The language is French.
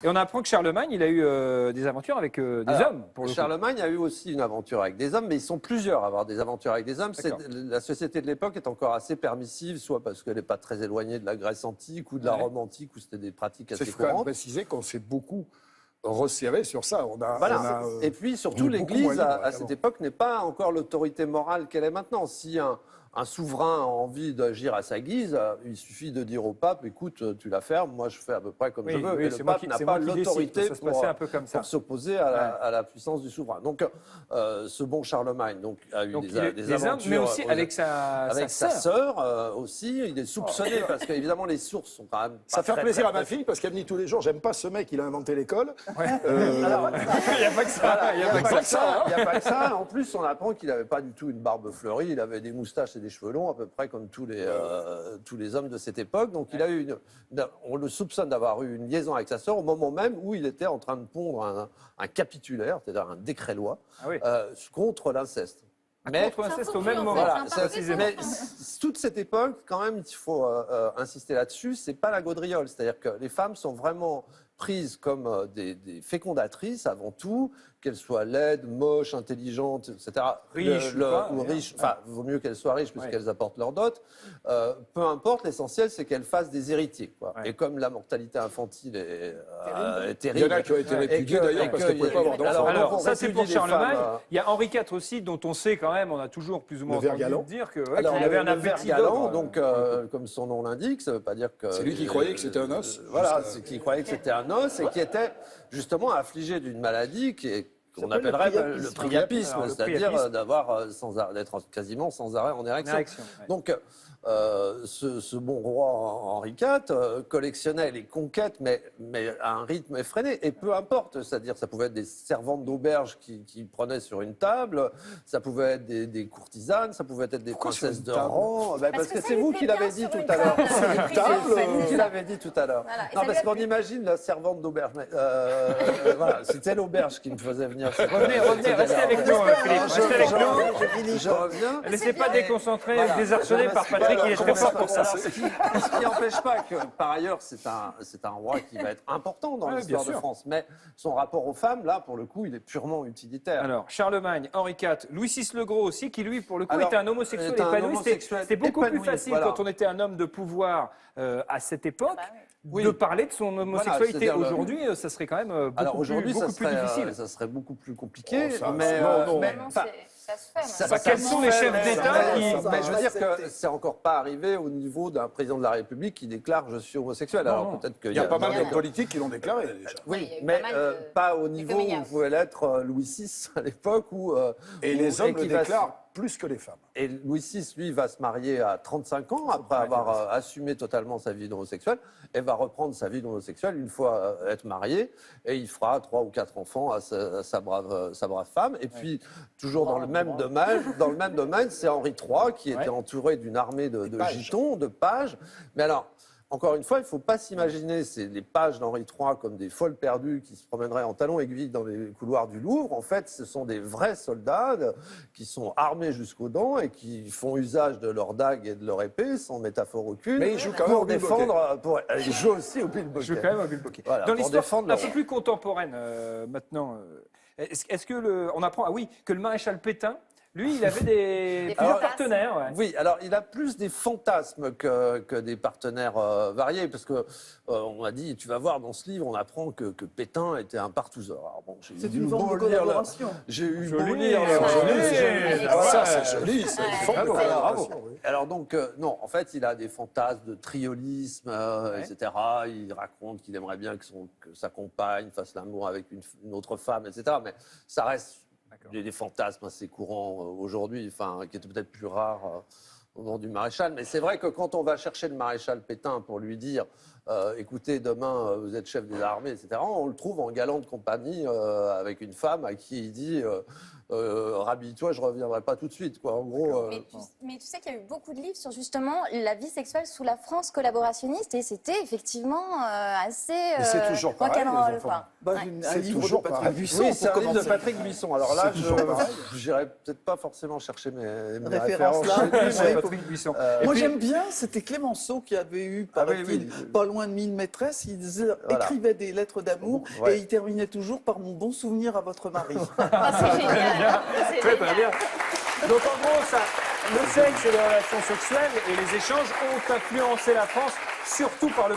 Et on apprend que Charlemagne, il a eu des aventures avec des hommes. Pour le coup. Charlemagne a eu aussi une aventure avec des hommes, mais ils sont plusieurs à avoir des aventures avec des hommes. La société de l'époque est encore assez permissive, soit parce qu'elle n'est pas très éloignée de la Grèce antique ou de la Rome antique, où c'était des pratiques assez courantes. Il faut quand même préciser qu'on s'est beaucoup resserré sur ça. Et puis surtout, l'Église, à cette époque, n'est pas encore l'autorité morale qu'elle est maintenant. Si un souverain a envie d'agir à sa guise, il suffit de dire au pape, écoute, tu la fermes, moi je fais à peu près comme je veux. Oui, et le pape n'a pas l'autorité pour s'opposer à la puissance du souverain. Donc ce bon Charlemagne a eu des aventures. Mais aussi avec sa sœur aussi. Il est soupçonné parce qu'évidemment les sources sont quand même ça fait plaisir à ma fille parce qu'elle me dit tous les jours, j'aime pas ce mec, il a inventé l'école. Il n'y a pas que ça. Il n'y a pas que ça. En plus, on apprend qu'il n'avait pas du tout une barbe fleurie, il avait des moustaches et des cheveux longs, à peu près comme tous les hommes de cette époque. Donc, on le soupçonne d'avoir eu une liaison avec sa sœur au moment même où il était en train de pondre un capitulaire, c'est-à-dire un décret-loi, contre l'inceste. Contre l'inceste au même moment. Mais toute cette époque, quand même, il faut insister là-dessus, c'est pas la gaudriole. C'est-à-dire que les femmes sont vraiment prises comme des fécondatrices avant tout, qu'elles soient laides, moches, intelligentes, etc. Riches ou riches. Enfin, vaut mieux qu'elles soient riches puisqu'elles apportent leur dot. Peu importe, l'essentiel, c'est qu'elles fassent des héritiers. Et comme la mortalité infantile est terrible. Il y en a qui ont été répudiés d'ailleurs parce qu'elles ne pouvaient pas avoir d'enfants. Alors, ça, c'est pour Charlemagne. Il y a Henri IV aussi, dont on sait quand même, on a toujours plus ou moins entendu dire qu'il avait un appétit galant. Donc, comme son nom l'indique, ça ne veut pas dire que. C'est lui qui croyait que c'était un os. Voilà, c'est qui croyait que c'était un os et qui était justement affligé d'une maladie qu'on appellerait le priapisme, c'est-à-dire d'être quasiment sans arrêt en érection. Donc, ce bon roi Henri IV collectionnait les conquêtes, mais à un rythme effréné. Et peu importe, c'est-à-dire ça pouvait être des servantes d'auberge qui prenaient sur une table, ça pouvait être des courtisanes, ça pouvait être des princesses de rang. Parce que c'est vous qui l'avez dit tout à l'heure. C'est vous qui l'avez dit tout à l'heure. Non, parce qu'on imagine la servante d'auberge. Voilà, c'était l'auberge qui me faisait venir. Revenez, restez avec nous, Philippe. Restez avec nous. Je reviens. Laissez pas déconcentrer, désarçonné par Patrick, il est très fort pour ça. Ce qui n'empêche pas que, par ailleurs, c'est un roi qui va être important dans l'histoire de France. Mais son rapport aux femmes, là, pour le coup, il est purement utilitaire. Alors, Charlemagne, Henri IV, Louis VI le Gros aussi, qui lui, pour le coup, était un homosexuel épanoui. C'était beaucoup plus facile quand on était un homme de pouvoir à cette époque. De parler de son homosexualité. Aujourd'hui, ça serait quand même beaucoup plus difficile. Ça serait beaucoup plus compliqué. Quels sont les chefs d'État qui... Mais je veux dire que c'est encore pas arrivé au niveau d'un président de la République qui déclare « je suis homosexuel ». Alors peut-être qu'il y a pas mal d'hommes politiques qui l'ont déclaré déjà. Oui, mais pas au niveau où pouvait l'être Louis VI à l'époque. Et les hommes le déclarent plus que les femmes. Et Louis VI, lui, va se marier à 35 ans après avoir assumé totalement sa vie d'homosexuel et va reprendre sa vie d'homosexuel une fois être marié et il fera 3 ou 4 enfants à sa brave femme. Et puis, toujours dans le même domaine, c'est Henri III qui était entouré d'une armée de gitons, de pages. Mais alors, encore une fois, il ne faut pas s'imaginer les pages d'Henri III comme des folles perdues qui se promèneraient en talons aiguilles dans les couloirs du Louvre. En fait, ce sont des vrais soldats qui sont armés jusqu'aux dents et qui font usage de leurs dagues et de leur épée, sans métaphore aucune. Mais ils jouent quand même au défendre. Ils jouent aussi au bilboquet. Ils jouent quand même au bilboquet. Voilà, dans l'histoire un peu plus contemporaine maintenant, est-ce que on apprend que le maréchal Pétain, lui, il avait plusieurs partenaires. Oui, alors il a plus des fantasmes que des partenaires variés, parce que on a dit, tu vas voir dans ce livre, on apprend que Pétain était un partouzeur. Bon, c'est une forme de collaboration. J'ai eu beau lire. Ça, c'est joli, c'est une forme de collaboration. Alors donc, non, en fait, il a des fantasmes de triolisme, etc. Il raconte qu'il aimerait bien que sa compagne fasse l'amour avec une autre femme, etc. Mais ça reste des fantasmes assez courants aujourd'hui, qui étaient peut-être plus rares au moment du maréchal. Mais c'est vrai que quand on va chercher le maréchal Pétain pour lui dire écoutez, demain, vous êtes chef des armées, etc., on le trouve en galante compagnie avec une femme à qui il dit rhabille-toi, je reviendrai pas tout de suite, quoi. En gros. Mais tu sais qu'il y a eu beaucoup de livres sur justement la vie sexuelle sous la France collaborationniste et c'était effectivement assez c'est toujours pareil, les enfants. Un livre de Patrick Buisson. Oui, c'est un livre de Patrick Buisson. Alors là, je n'irai peut-être pas forcément chercher mes références là. Patrick Buisson. Moi, j'aime bien, c'était Clémenceau qui avait eu, paraît-il, pas loin de 1000 maîtresses. Il écrivait des lettres d'amour et il terminait toujours par mon bon souvenir à votre mari. C'est génial. Très bien. Donc en gros, le sexe et les relations sexuelles et les échanges ont influencé la France, surtout par le